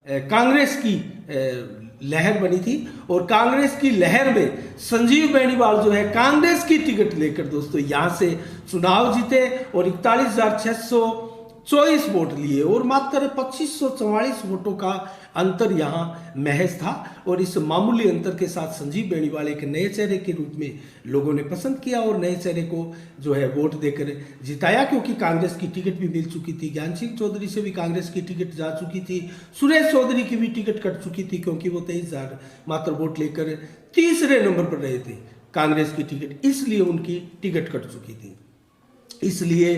कांग्रेस की लहर बनी थी और कांग्रेस की लहर में संजीव बेनीवाल जो है कांग्रेस की टिकट लेकर दोस्तों यहां से चुनाव जीते और 41,624 वोट लिए और मात्र 2544 वोटों का अंतर यहां महज था। और इस मामूली अंतर के साथ संजीव बेनीवाल एक नए चेहरे के रूप में लोगों ने पसंद किया और नए चेहरे को जो है वोट देकर जिताया, क्योंकि कांग्रेस की टिकट भी मिल चुकी थी। ज्ञान सिंह चौधरी से भी कांग्रेस की टिकट जा चुकी थी, सुरेश चौधरी की भी टिकट कट चुकी थी, क्योंकि वो 23,000 मात्र वोट लेकर तीसरे नंबर पर रहे थे कांग्रेस की टिकट, इसलिए उनकी टिकट कट चुकी थी। इसलिए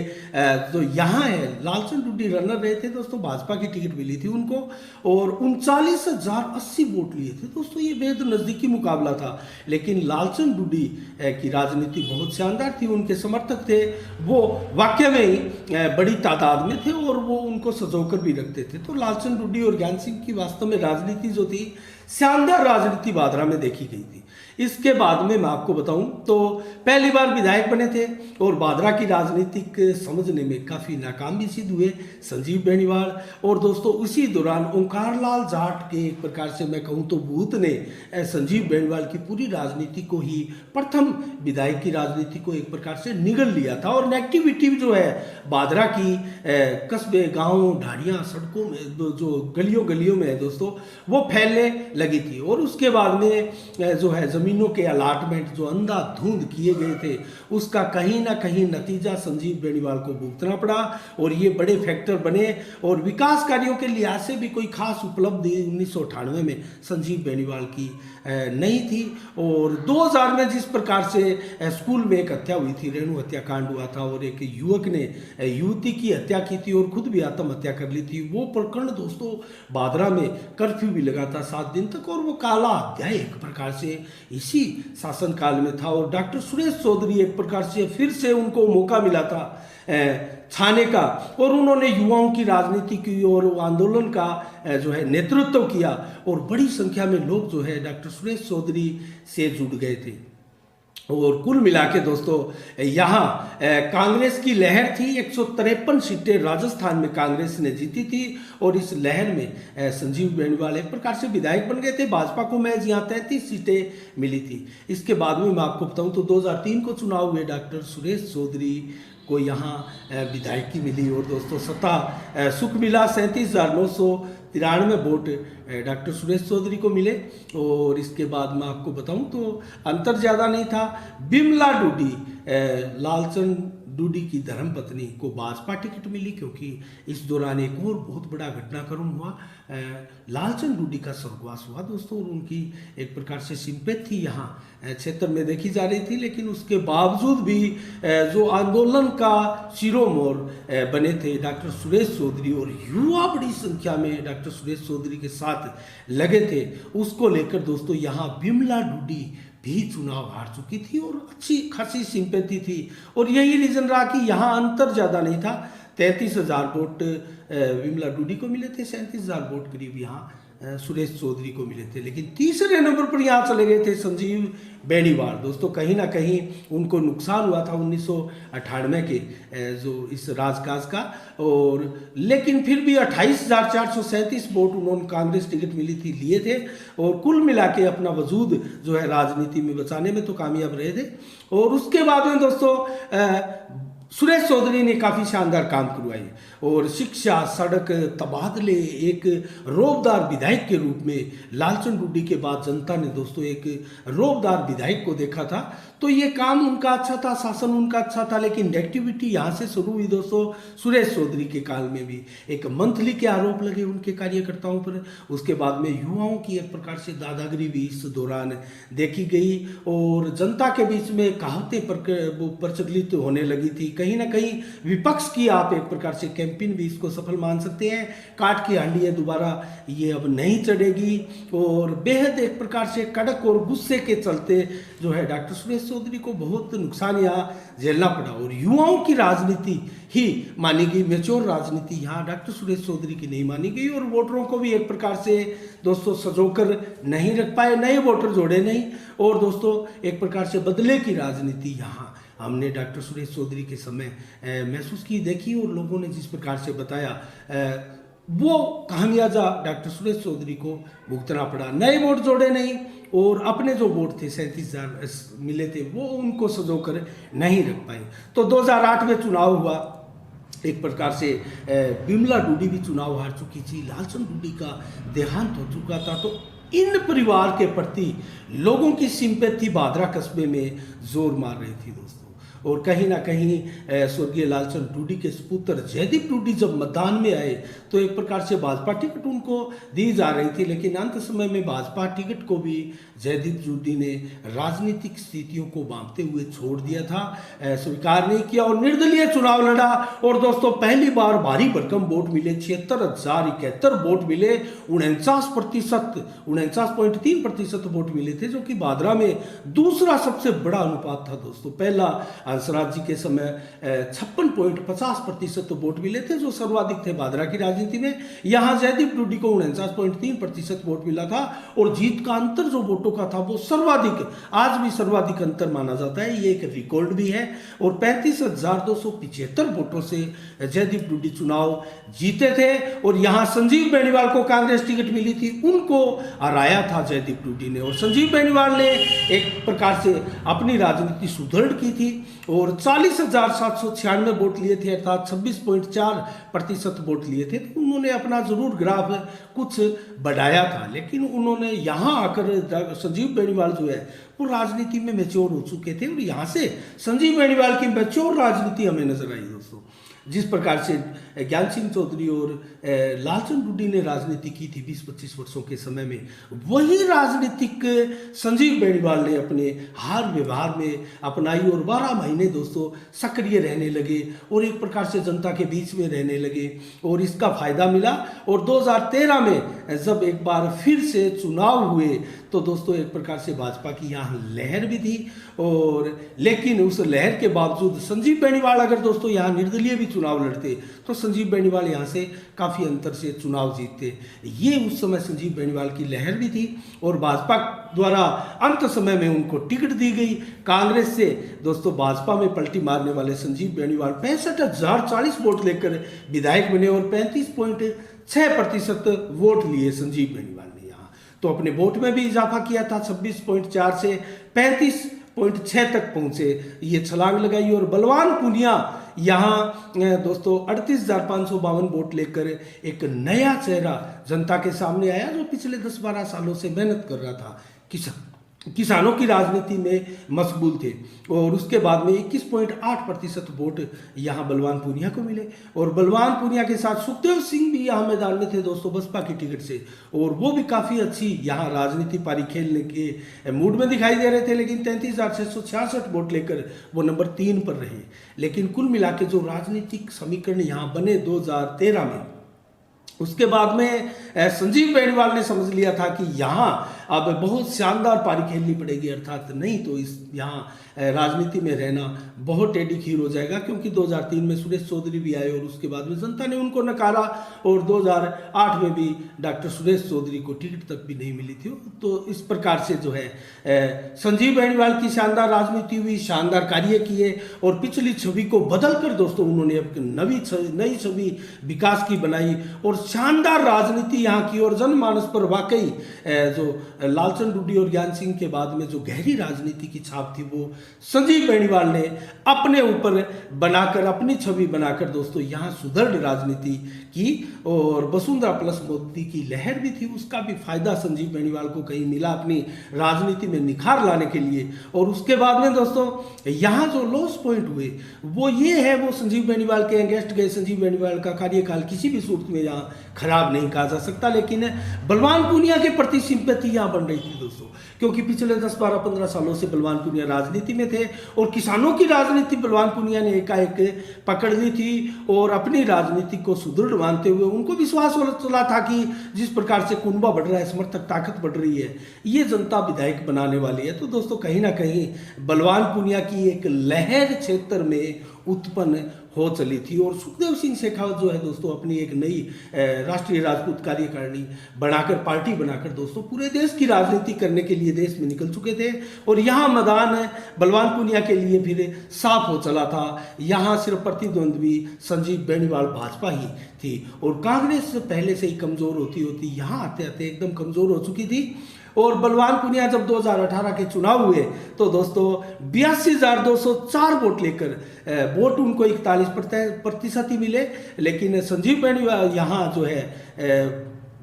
जो यहाँ है लालचंद डुड्डी रनर रहे थे दोस्तों, भाजपा की टिकट मिली थी उनको और 39,080 वोट लिए थे दोस्तों। ये बेहद नज़दीकी मुकाबला था, लेकिन लालचंद डुड्डी की राजनीति बहुत शानदार थी। उनके समर्थक थे वो वाकई में ही बड़ी तादाद में थे और वो उनको सजोकर भी रखते थे। तो लालचंद डुड्डी और ज्ञान सिंह की वास्तव में राजनीति जो थी, शानदार राजनीति भादरा में देखी गई थी। इसके बाद में मैं आपको बताऊं तो पहली बार विधायक बने थे और भादरा की राजनीतिक समझने में काफ़ी नाकाम भी सिद्ध हुए संजीव बेनीवाल। और दोस्तों उसी दौरान ओंकार लाल जाट के एक प्रकार से मैं कहूं तो भूत ने संजीव बेनीवाल की पूरी राजनीति को ही, प्रथम विधायक की राजनीति को एक प्रकार से निगल लिया था। और नेगेटिविटी जो है भादरा की कस्बे, गाँव, ढाड़ियाँ, सड़कों में जो गलियों गलियों में है दोस्तों, वो फैलने लगी थी। और उसके बाद में जो है जमीनों के अलाटमेंट जो अंधाधुंध किए गए थे, उसका कहीं ना कहीं नतीजा संजीव बेनीवाल को भुगतना पड़ा और ये बड़े फैक्टर बने। और विकास कार्यों के लिहाज से भी कोई खास उपलब्धि 1998 में संजीव बेनीवाल की नहीं थी। और 2000 में जिस प्रकार से स्कूल में एक हत्या हुई थी, रेणु हत्याकांड हुआ था और एक युवक ने युवती की हत्या की थी और खुद भी आत्महत्या कर ली थी, वो प्रकरण दोस्तों भादरा में कर्फ्यू भी लगा था 7 दिन तक और वो काला अध्याय एक प्रकार से इसी शासनकाल में था। और डॉक्टर सुरेश चौधरी एक प्रकार से फिर से उनको मौका मिला था छाने का और उन्होंने युवाओं की राजनीति की और आंदोलन का जो है नेतृत्व किया और बड़ी संख्या में लोग जो है डॉक्टर सुरेश चौधरी से जुड़ गए थे। और कुल मिला के दोस्तों यहाँ कांग्रेस की लहर थी। 153 सीटें राजस्थान में कांग्रेस ने जीती थी और इस लहर में संजीव बेनीवाल एक प्रकार से विधायक बन गए थे। भाजपा को महज यहाँ 33 सीटें मिली थी। इसके बाद में मैं आपको बताऊँ तो 2003 को चुनाव हुए, डॉक्टर सुरेश चौधरी को यहाँ विधायकी मिली और दोस्तों सत्ता सुख मिला। 37,993 वोट डॉक्टर सुरेश चौधरी को मिले। और इसके बाद मैं आपको बताऊं तो अंतर ज़्यादा नहीं था। बिमला डुड्डी, लालचंद डुड्डी की धर्मपत्नी को भाजपा टिकट मिली, क्योंकि इस दौरान एक और बहुत बड़ा घटनाक्रम हुआ, लालचंद डुड्डी का स्वर्गवास हुआ दोस्तों। और उनकी एक प्रकार से सिंपैथी यहाँ क्षेत्र में देखी जा रही थी, लेकिन उसके बावजूद भी जो आंदोलन का शिरोमोर बने थे डॉक्टर सुरेश चौधरी और युवा बड़ी संख्या में डॉक्टर सुरेश चौधरी के साथ लगे थे, उसको लेकर दोस्तों यहाँ बिमला डुड्डी भी चुनाव हार चुकी थी और अच्छी खासी सिंपैथी थी। और यही रीजन रहा कि यहाँ अंतर ज़्यादा नहीं था। 33,000 वोट विमला डुड्डी को मिले थे, 37,000 वोट करीब यहाँ सुरेश चौधरी को मिले थे। लेकिन तीसरे नंबर पर यहाँ चले गए थे संजीव बेनीवाल दोस्तों। कहीं ना कहीं उनको नुकसान हुआ था 1998 के जो इस राजकाज का। और लेकिन फिर भी 28,437 वोट उन्होंने कांग्रेस टिकट मिली थी लिए थे और कुल मिला के अपना वजूद जो है राजनीति में बचाने में तो कामयाब रहे थे। और उसके बाद में दोस्तों सुरेश चौधरी ने काफ़ी शानदार काम करवाए और शिक्षा, सड़क, तबादले, एक रोबदार विधायक के रूप में लालचंद डुड्डी के बाद जनता ने दोस्तों एक रोबदार विधायक को देखा था। तो ये काम उनका अच्छा था, शासन उनका अच्छा था। लेकिन नेगेटिविटी यहाँ से शुरू हुई दोस्तों। सुरेश चौधरी के काल में भी एक मंथली के आरोप लगे उनके कार्यकर्ताओं पर। उसके बाद में युवाओं की एक प्रकार से दादागिरी भी इस दौरान देखी गई और जनता के बीच में कहावतें प्रचलित होने लगी थी। कहीं ना कहीं विपक्ष की आप एक प्रकार से कैंपेन भी इसको सफल मान सकते हैं। काट की हांडी है, दोबारा ये अब नहीं चढ़ेगी। और बेहद एक प्रकार से कड़क और गुस्से के चलते जो है डॉक्टर सुरेश चौधरी को बहुत नुकसान यहाँ झेलना पड़ा और युवाओं की राजनीति ही मानी गई। मेच्योर राजनीति यहाँ डॉक्टर सुरेश चौधरी की नहीं मानी गई और वोटरों को भी एक प्रकार से दोस्तों सजोकर नहीं रख पाए, नए वोटर जोड़े नहीं। और दोस्तों एक प्रकार से बदले की राजनीति यहाँ हमने डॉक्टर सुरेश चौधरी के समय महसूस की, देखी। और लोगों ने जिस प्रकार से बताया वो खामियाजा डॉक्टर सुरेश चौधरी को भुगतना पड़ा। नए वोट जोड़े नहीं और अपने जो वोट थे 37,000 मिले थे वो उनको सजो कर नहीं रख पाए। तो 2008 में चुनाव हुआ, एक प्रकार से बिमला डूडी भी चुनाव हार चुकी थी, लालचंद डूडी का देहांत हो चुका था। तो इन परिवार के प्रति लोगों की सिंपैथी भादरा कस्बे में जोर मार रही थी दोस्तों। और कहीं ना कहीं स्वर्गीय लालचंद डूडी के सुपुत्र जयदीप डूडी जब मैदान में आए तो एक प्रकार से भाजपा टिकट उनको दी जा रही थी, लेकिन अंत समय में भाजपा टिकट को भी जयदीप डूडी ने राजनीतिक स्थितियों को भांपते हुए छोड़ दिया था, स्वीकार नहीं किया और निर्दलीय चुनाव लड़ा। और दोस्तों पहली बार भारी भरकम वोट मिले, 76,071 वोट मिले, 49.3% वोट मिले थे, जो कि भादरा में दूसरा सबसे बड़ा अनुपात था दोस्तों। पहला हंसराज जी के समय 56.50% वोट मिले थे, जो सर्वाधिक थे भादरा की राजनीति में। यहां जयदीप डूडी को 49.3% वोट मिला था और जीत का अंतर जो वोटों का था वो सर्वाधिक, आज भी सर्वाधिक अंतर माना जाता है, ये एक रिकॉर्ड भी है। और 35,275 वोटों से जयदीप डूडी चुनाव जीते थे। और यहां संजीव बेनीवाल को कांग्रेस टिकट मिली थी, उनको हराया था जयदीप डूडी ने। और संजीव बेनीवाल ने एक प्रकार से अपनी राजनीति सुदृढ़ की थी और 40,796 वोट लिए थे, अर्थात 26.4% वोट लिए थे। तो उन्होंने अपना जरूर ग्राफ कुछ बढ़ाया था, लेकिन उन्होंने यहाँ आकर संजीव बेनीवाल जो है वो राजनीति में मैच्योर हो चुके थे और यहाँ से संजीव बेनीवाल की मैच्योर राजनीति हमें नजर आई दोस्तों। जिस प्रकार से ज्ञान सिंह चौधरी और लालचंद डूडी ने राजनीति की थी 20-25 वर्षों के समय में, वही राजनीतिक संजीव बेनीवाल ने अपने हार व्यवहार में अपनाई और 12 महीने दोस्तों सक्रिय रहने लगे और एक प्रकार से जनता के बीच में रहने लगे और इसका फायदा मिला। और 2013 में जब एक बार फिर से चुनाव हुए तो दोस्तों एक प्रकार से भाजपा की यहाँ लहर भी थी और लेकिन उस लहर के बावजूद संजीव बेनीवाल अगर दोस्तों यहाँ निर्दलीय भी चुनाव लड़ते तो संजीव बेनीवाल यहाँ से काफ़ी अंतर से चुनाव जीतते। ये उस समय संजीव बेनीवाल की लहर भी थी और भाजपा द्वारा अंत समय में उनको टिकट दी गई। कांग्रेस से दोस्तों भाजपा में पलटी मारने वाले संजीव बेनीवाल 65,040 वोट लेकर विधायक बने और 35.6% वोट लिए संजीव बेनीवाल ने यहाँ। तो अपने वोट में भी इजाफा किया था, 26.4 से 35.6 तक पहुंचे, ये छलांग लगाई। और बलवान पुनिया यहाँ दोस्तों 38,552 वोट लेकर एक नया चेहरा जनता के सामने आया, जो पिछले 10-12 सालों से मेहनत कर रहा था, किसानों की राजनीति में मशगूल थे। और उसके बाद में 21.8% वोट यहाँ बलवान पूनिया को मिले और बलवान पूनिया के साथ सुखदेव सिंह भी यहाँ मैदान में थे दोस्तों बसपा की टिकट से, और वो भी काफ़ी अच्छी यहाँ राजनीति पारी खेलने के मूड में दिखाई दे रहे थे। लेकिन 33,666 वोट लेकर वो नंबर 3 पर रहे। लेकिन कुल मिला के जो राजनीतिक समीकरण यहाँ बने 2013 में, उसके बाद में संजीव बेनीवाल ने समझ लिया था कि यहाँ अब बहुत शानदार पारी खेलनी पड़ेगी, अर्थात नहीं तो इस यहाँ राजनीति में रहना बहुत टेढ़ी खीर हो जाएगा। क्योंकि 2003 में सुरेश चौधरी भी आए और उसके बाद में जनता ने उनको नकारा और 2008 में भी डॉक्टर सुरेश चौधरी को टिकट तक भी नहीं मिली थी। तो इस प्रकार से जो है संजीव बेनीवाल की शानदार राजनीति हुई, शानदार कार्य किए और पिछली छवि को बदल कर दोस्तों उन्होंने अब नई छवि विकास की बनाई और शानदार राजनीति यहाँ की। और जनमानस पर वाकई जो लालचंद डूडी और ज्ञान सिंह के बाद में जो गहरी राजनीति की छाप थी वो संजीव बेनीवाल ने अपने ऊपर बनाकर, अपनी छवि बनाकर दोस्तों यहाँ सुदृढ़ राजनीति की। और वसुंधरा प्लस मोदी की लहर भी थी, उसका भी फायदा संजीव बेनीवाल को कहीं मिला अपनी राजनीति में निखार लाने के लिए। और उसके बाद में दोस्तों यहाँ जो लॉस पॉइंट हुए वो ये है, वो संजीव बेनीवाल के अगेंस्ट गए। संजीव बेनीवाल का कार्यकाल किसी भी सूरत में यहाँ खराब नहीं कहा जा सकता, लेकिन बलवान पूनिया के प्रति सिंपैथी यहाँ बन रही थी दोस्तों, क्योंकि पिछले 10, 12, 15 सालों से बलवान पूनिया राजनीति में थे और किसानों की राजनीति बलवान पूनिया ने एकाएक पकड़ ली थी। और अपनी राजनीति को सुदृढ़ मानते हुए उनको विश्वास चला था कि जिस प्रकार से कुनबा बढ़ रहा है, समर्थक ताकत बढ़ रही है, ये जनता विधायक बनाने वाली है। तो दोस्तों कहीं ना कहीं बलवान पूनिया की एक लहर क्षेत्र में उत्पन्न हो चली थी। और सुखदेव सिंह शेखावत जो है दोस्तों अपनी एक नई राष्ट्रीय राजपूत कार्यकारिणी बनाकर, पार्टी बनाकर दोस्तों पूरे देश की राजनीति करने के लिए देश में निकल चुके थे। और यहाँ मैदान बलवान पूनिया के लिए फिर साफ हो चला था। यहाँ सिर्फ प्रतिद्वंद्वी संजीव बेनीवाल भाजपा ही थी और कांग्रेस पहले से ही कमजोर होती होती यहाँ आते आते एकदम कमजोर हो चुकी थी। और बलवान पूनिया जब 2018 के चुनाव हुए तो दोस्तों 82,204 वोट लेकर वोट उनको 41% ही मिले, लेकिन संजीव बेनीवाल यहाँ जो है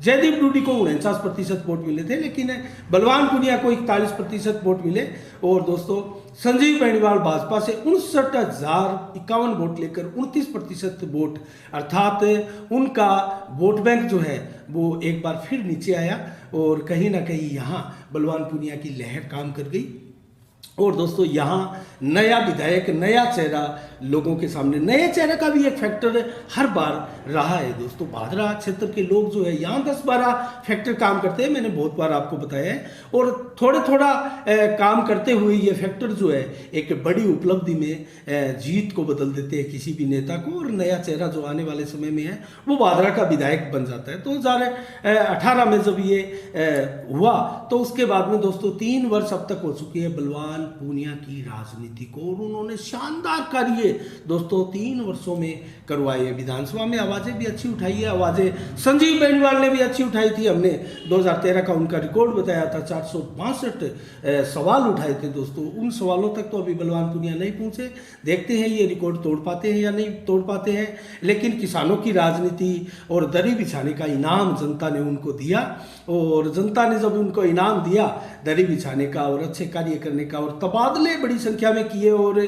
जयदीप डूडी को 49% वोट मिले थे, लेकिन बलवान पूनिया को 41% वोट मिले। और दोस्तों संजीव बेनीवाल भाजपा से 59,051 वोट लेकर 29% वोट, अर्थात उनका वोट बैंक जो है वो एक बार फिर नीचे आया और कहीं ना कहीं यहाँ बलवान पूनिया की लहर काम कर गई। और दोस्तों यहाँ नया विधायक, नया चेहरा लोगों के सामने, नए चेहरे का भी एक फैक्टर हर बार रहा है दोस्तों। भादरा क्षेत्र के लोग जो है यहाँ 10-12 फैक्टर काम करते हैं, मैंने बहुत बार आपको बताया है। और थोड़ा काम करते हुए ये फैक्टर जो है एक बड़ी उपलब्धि में जीत को बदल देते हैं किसी भी नेता को, और नया चेहरा जो आने वाले समय में है वो भादरा का विधायक बन जाता है। 2018 में जब ये हुआ तो उसके बाद में दोस्तों 3 वर्ष अब तक हो चुकी है बलवान पूनिया की राजनीति को, और उन्होंने शानदार कार्य दोस्तों 3 वर्षों में करवाए हैं। विधानसभा में आवाजें भी अच्छी उठाई है, आवाजें संजीव बेनीवाल ने भी अच्छी उठाई थी। हमने 2013 का उनका रिकॉर्ड बताया था, 462 सवाल उठाए थे दोस्तों। उन सवालों तक तो अभी बलवान पूनिया नहीं पहुंचे, देखते हैं ये रिकॉर्ड तोड़ पाते हैं या नहीं तोड़ पाते हैं। लेकिन किसानों की राजनीति और दरी बिछाने का इनाम जनता ने उनको दिया, और जनता ने जब उनको इनाम दिया दरी बिछाने का और अच्छे कार्य करने का, और तबादले बड़ी संख्या में किए, और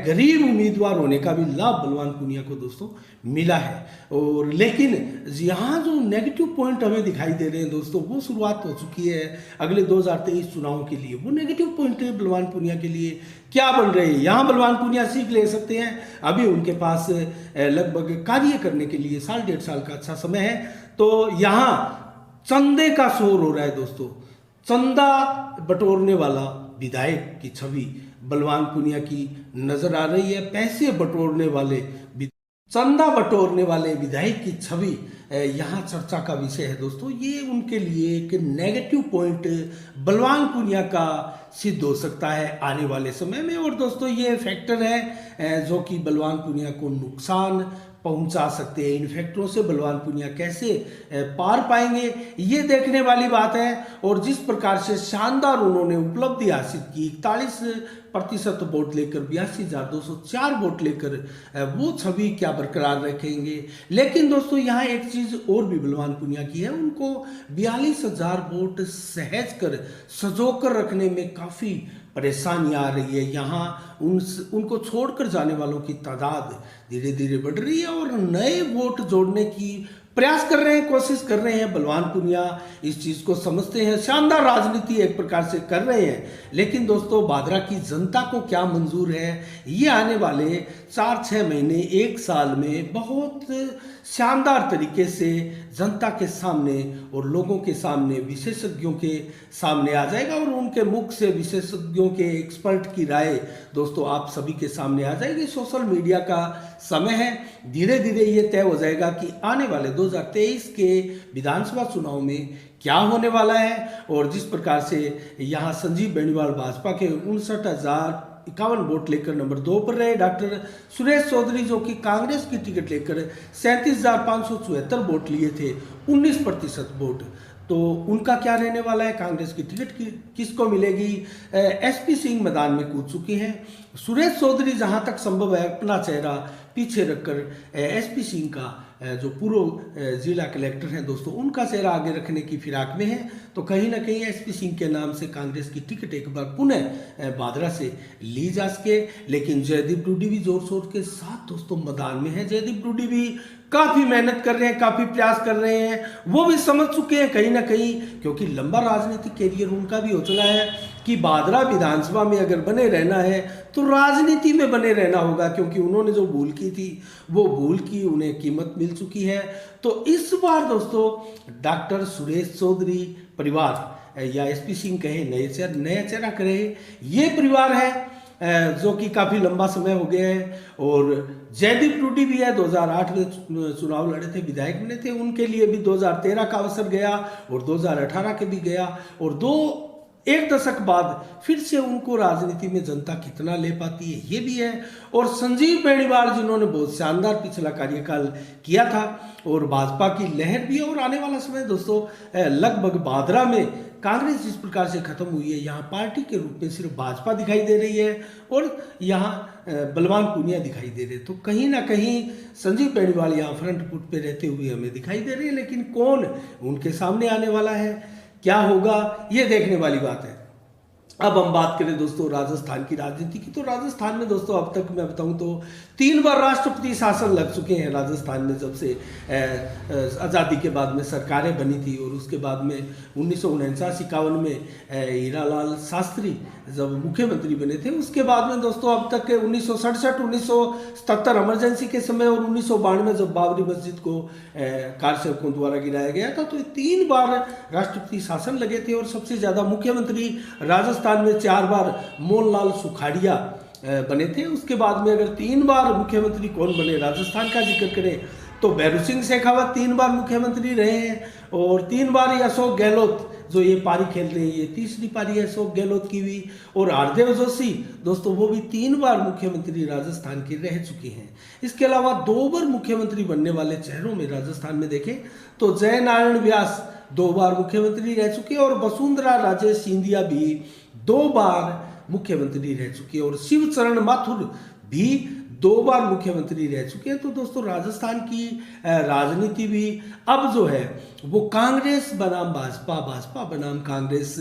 गरीब उम्मीदवार होने का भी लाभ बलवान पूनिया को दोस्तों मिला है। और लेकिन यहाँ जो नेगेटिव पॉइंट हमें दिखाई दे रहे हैं दोस्तों, वो शुरुआत हो चुकी है अगले 2023 चुनाव के लिए। वो नेगेटिव पॉइंट है बलवान पूनिया के लिए क्या बन रहे हैं। यहाँ बलवान पूनिया सीख ले सकते हैं, अभी उनके पास लगभग कार्य करने के लिए 1.5 साल का अच्छा समय है। तो यहाँ चंदे का शोर हो रहा है दोस्तों, चंदा बटोरने वाला विधायक की छवि बलवान पूनिया की नजर आ रही है। पैसे बटोरने वाले, चंदा बटोरने वाले विधायक की छवि यहाँ चर्चा का विषय है दोस्तों। ये उनके लिए एक नेगेटिव पॉइंट बलवान पूनिया का सिद्ध हो सकता है आने वाले समय में। और दोस्तों ये फैक्टर है जो कि बलवान पूनिया को नुकसान पहुंचा सकते हैं। इन फैक्टरों से बलवान पूनिया कैसे पार पाएंगे ये देखने वाली बात है। और जिस प्रकार से शानदार उन्होंने उपलब्धि हासिल की, 41% वोट लेकर 82,204 वोट लेकर, वो छवि क्या बरकरार रखेंगे। लेकिन दोस्तों यहाँ एक चीज और भी बलवान पूनिया की है, उनको 42,000 वोट सहज कर सजोकर रखने में काफी परेशानी आ रही है। यहाँ उनको छोड़कर जाने वालों की तादाद धीरे धीरे बढ़ रही है, और नए वोट जोड़ने की प्रयास कर रहे हैं, कोशिश कर रहे हैं। बलवान पूनिया इस चीज को समझते हैं, शानदार राजनीति एक प्रकार से कर रहे हैं। लेकिन दोस्तों भादरा की जनता को क्या मंजूर है, ये आने वाले 4-6 महीने, 1 साल में बहुत शानदार तरीके से जनता के सामने और लोगों के सामने, विशेषज्ञों के सामने आ जाएगा। और उनके मुख से विशेषज्ञों के, एक्सपर्ट की राय दोस्तों आप सभी के सामने आ जाएगी। सोशल मीडिया का समय है, धीरे धीरे ये तय हो जाएगा कि आने वाले 2023 के विधानसभा चुनाव में क्या होने वाला है। और जिस प्रकार से यहाँ संजीव बेनीवाल भाजपा के 59,051 वोट लेकर नंबर 2 पर रहे, डॉक्टर सुरेश चौधरी जो कि कांग्रेस की टिकट लेकर 37,574 वोट लिए थे, 19% वोट, तो उनका क्या रहने वाला है, कांग्रेस की टिकट किसको मिलेगी। एसपी सिंह मैदान में कूद चुके हैं। सुरेश चौधरी जहां तक संभव है अपना चेहरा पीछे रखकर एसपी सिंह का जो पूर्व जिला कलेक्टर हैं दोस्तों, उनका चेहरा आगे रखने की फिराक में है। तो कहीं ना कहीं एसपी सिंह के नाम से कांग्रेस की टिकट एक बार पुनः भादरा से ली जा सके। लेकिन जयदीप डूडी भी जोर शोर के साथ दोस्तों मैदान में है। जयदीप डूडी भी काफी मेहनत कर रहे हैं, काफी प्रयास कर रहे हैं। वो भी समझ चुके हैं कहीं ना कहीं, क्योंकि लंबा राजनीतिक कैरियर उनका भी हो चला है कि भादरा विधानसभा में अगर बने रहना है तो राजनीति में बने रहना होगा, क्योंकि उन्होंने जो भूल की थी वो भूल की उन्हें कीमत मिल चुकी है। तो इस बार दोस्तों डॉक्टर सुरेश चौधरी परिवार या एसपी सिंह कहे, नया चेहरा कहे, ये परिवार है जो कि काफ़ी लंबा समय हो गया है। और जयदीप रूडी भी है, 2008 में चुनाव लड़े थे, विधायक बने थे, उनके लिए भी 2013 का अवसर गया और 2018 के भी गया। और एक दशक बाद फिर से उनको राजनीति में जनता कितना ले पाती है ये भी है। और संजीव बेनीवाल जिन्होंने बहुत शानदार पिछला कार्यकाल किया था, और भाजपा की लहर भी है। और आने वाला समय दोस्तों लगभग भादरा में कांग्रेस जिस प्रकार से खत्म हुई है, यहाँ पार्टी के रूप में सिर्फ भाजपा दिखाई दे रही है और यहाँ बलवान पूनिया दिखाई दे रहे हैं। तो कहीं ना कहीं संजीव बेनीवाल यहाँ फ्रंट फुट पे रहते हुए हमें दिखाई दे रहे हैं, लेकिन कौन उनके सामने आने वाला है, क्या होगा, ये देखने वाली बात है। अब हम बात करें दोस्तों राजस्थान की राजनीति की, तो राजस्थान में दोस्तों अब तक मैं बताऊं तो 3 बार राष्ट्रपति शासन लग चुके हैं राजस्थान में, जब से आज़ादी के बाद में सरकारें बनी थी। और उसके बाद में 1949-51 में हीरालाल शास्त्री जब मुख्यमंत्री बने थे, उसके बाद में दोस्तों अब तक 1967, 1977 इमरजेंसी के समय और 1992 जब बाबरी मस्जिद को कारसेवकों द्वारा गिराया गया था, तो 3 बार राष्ट्रपति शासन लगे थे। और सबसे ज़्यादा मुख्यमंत्री राजस्थान में 4 बार मोहनलाल सुखाड़िया बने थे। उसके बाद में अगर 3 बार मुख्यमंत्री कौन बने राजस्थान का जिक्र करें तो भैरू सिंह शेखावत 3 बार मुख्यमंत्री रहे हैं। और 3 बार ही अशोक गहलोत जो ये पारी खेल रहे हैं, ये तीसरी पारी है अशोक गहलोत की हुई। और हरदेव जोशी दोस्तों वो भी 3 बार मुख्यमंत्री राजस्थान के रह चुके हैं। इसके अलावा 2 बार मुख्यमंत्री बनने वाले चेहरों में राजस्थान में देखें तो जय नारायण व्यास 2 बार मुख्यमंत्री रह चुके हैं, और वसुंधरा राजे सिंधिया भी 2 बार मुख्यमंत्री रह चुके हैं, और शिवचरण माथुर भी 2 बार मुख्यमंत्री रह चुके हैं। तो दोस्तों राजस्थान की राजनीति भी अब जो है वो कांग्रेस बनाम भाजपा, भाजपा बनाम कांग्रेस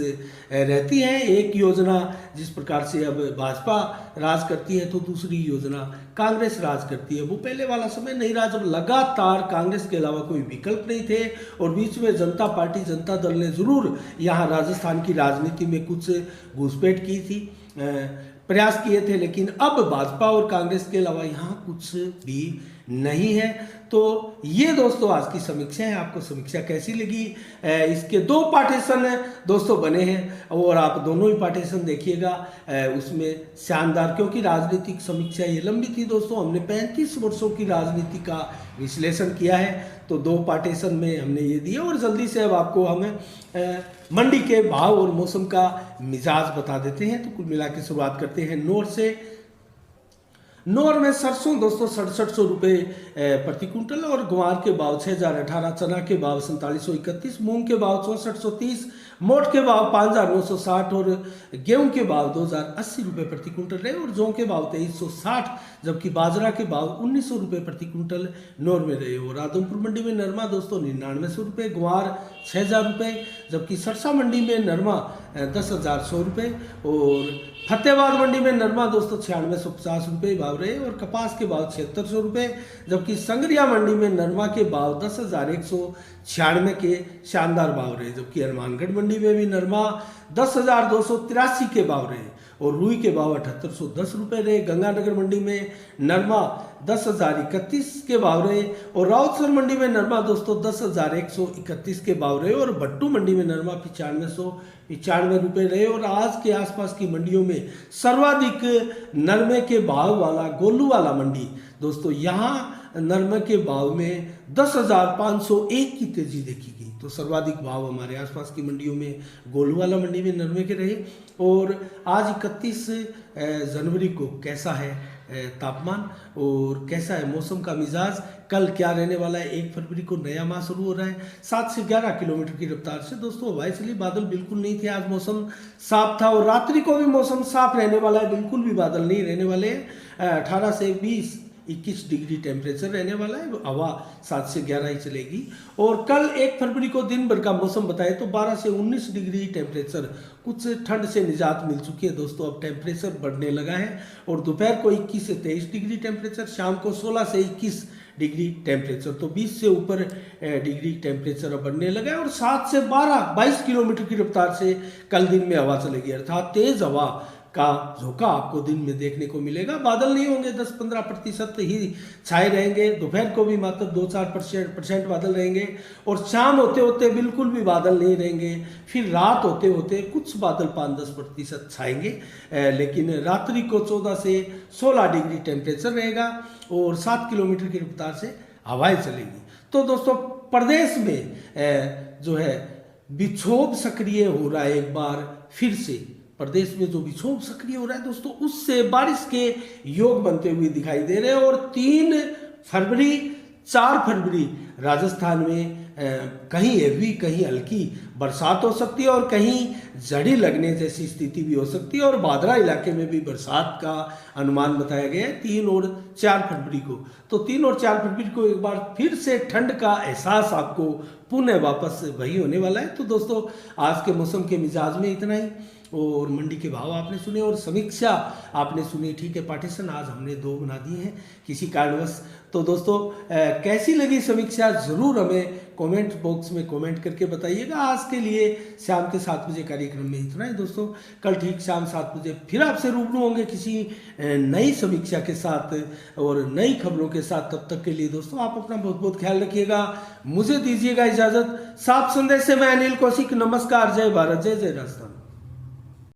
रहती है। एक योजना जिस प्रकार से अब भाजपा राज करती है तो दूसरी योजना कांग्रेस राज करती है, वो पहले वाला समय नहीं रहा जब लगातार कांग्रेस के अलावा कोई विकल्प नहीं थे। और बीच में जनता पार्टी, जनता दल ने जरूर यहाँ राजस्थान की राजनीति में कुछ घुसपैठ की थी, प्रयास किए थे, लेकिन अब भाजपा और कांग्रेस के अलावा यहाँ कुछ भी नहीं है। तो ये दोस्तों आज की समीक्षा है। आपको समीक्षा कैसी लगी? इसके 2 पार्टीशन दोस्तों बने हैं और आप दोनों ही पार्टीशन देखिएगा, उसमें शानदार, क्योंकि राजनीतिक समीक्षा ये लंबी थी दोस्तों। हमने 35 वर्षों की राजनीति का विश्लेषण किया है, तो 2 पार्टीशन में हमने ये दिया। और जल्दी से अब आपको हमें मंडी के भाव और मौसम का मिजाज बता देते हैं। तो कुल मिला के शुरुआत करते हैं नोर से। नोर में सरसों दोस्तों 6700 रुपये प्रति कुंटल, और ग्वार के भाव 6018, चना के भाव 4731, मूंग के भाव 6430, मोट के भाव 5960 और गेहूं के भाव 2080 रुपये प्रति कुंटल रहे, और जौ के भाव 2360, जबकि बाजरा के भाव 1900 रुपये प्रति कुंटल नोर में रहे। और राधनपुर मंडी में नरमा दोस्तों 9900 रुपये, ग्वार 6000 रुपये, जबकि सरसा मंडी में नरमा 10,100 रुपये, और फतेहाबाद मंडी में नरमा दोस्तों 9650 रुपये भाव रहे, और कपास के भाव 7600 रुपये, जबकि संगरिया मंडी में नरमा के भाव 10,196 के शानदार भाव रहे, जबकि हनुमानगढ़ मंडी में भी नरमा 10,283 के भाव रहे, और रुई के भाव 7810 रुपये रहे। गंगानगर मंडी में नरमा 10,031 के भाव रहे, और राउतसर मंडी में नरमा दोस्तों 10,131 के भाव रहे, और भट्टू मंडी में नरमा 9595 रुपये रहे। और आज के आसपास की मंडियों में सर्वाधिक नरमे के भाव वाला गोलू वाला मंडी दोस्तों, यहाँ नरमे के भाव में 10,501 की तेजी देखी गई। तो सर्वाधिक भाव हमारे आसपास की मंडियों में गोलूवाला मंडी में नरमे के रहे। और आज 31 जनवरी को कैसा है तापमान और कैसा है मौसम का मिजाज, कल क्या रहने वाला है, 1 फरवरी को नया माह शुरू हो रहा है। 7 से 11 किलोमीटर की रफ्तार से दोस्तों हवाएं चली, बादल बिल्कुल नहीं थे, आज मौसम साफ था, और रात्रि को भी मौसम साफ रहने वाला है, बिल्कुल भी बादल नहीं रहने वाले हैं। 18 से 21 डिग्री टेम्परेचर रहने वाला है, हवा 7 से 11 ही चलेगी। और कल 1 फरवरी को दिन भर का मौसम बताए तो 12 से 19 डिग्री टेम्परेचर, कुछ ठंड से निजात मिल चुकी है दोस्तों, अब टेम्परेचर बढ़ने लगा है। और दोपहर को 21 से 23 डिग्री टेम्परेचर, शाम को 16 से 21 डिग्री टेम्परेचर, तो 20 से ऊपर डिग्री टेम्परेचर अब बढ़ने लगा है। और 7 से 22 किलोमीटर की रफ्तार से कल दिन में हवा चलेगी, अर्थात तेज हवा का झोंका आपको दिन में देखने को मिलेगा। बादल नहीं होंगे, 10-15% ही छाए रहेंगे। दोपहर को भी मात्र 2-4% बादल रहेंगे और शाम होते होते बिल्कुल भी बादल नहीं रहेंगे। फिर रात होते होते कुछ बादल 5-10% छाएंगे, लेकिन रात्रि को 14 से 16 डिग्री टेम्परेचर रहेगा और 7 किलोमीटर की रफ्तार से हवाएं चलेंगी। तो दोस्तों प्रदेश में जो है विक्षोभ सक्रिय हो रहा है, एक बार फिर से प्रदेश में जो विक्षोभ सक्रिय हो रहा है दोस्तों, उससे बारिश के योग बनते हुए दिखाई दे रहे हैं। और 3 फरवरी 4 फरवरी राजस्थान में कहीं हेवी कहीं हल्की बरसात हो सकती है और कहीं जड़ी लगने जैसी स्थिति भी हो सकती है और बादरा इलाके में भी बरसात का अनुमान बताया गया है 3 और 4 फरवरी को। तो 3 और 4 फरवरी को एक बार फिर से ठंड का एहसास आपको पुनः वापस वही होने वाला है। तो दोस्तों आज के मौसम के मिजाज में इतना ही, और मंडी के भाव आपने सुने और समीक्षा आपने सुनी। ठीक है, पार्टीशन आज हमने 2 बना दिए हैं किसी कारणवश। तो दोस्तों कैसी लगी समीक्षा ज़रूर हमें कमेंट बॉक्स में कमेंट करके बताइएगा। आज के लिए शाम के 7 बजे कार्यक्रम में इतना ही दोस्तों। कल ठीक शाम 7 बजे फिर आपसे रूबरू होंगे किसी नई समीक्षा के साथ और नई खबरों के साथ। तब तक के लिए दोस्तों आप अपना बहुत बहुत ख्याल रखिएगा। मुझे दीजिएगा इजाज़त। साफ संदेश से मैं अनिल कौशिक, नमस्कार, जय भारत, जय जय राजस्थान।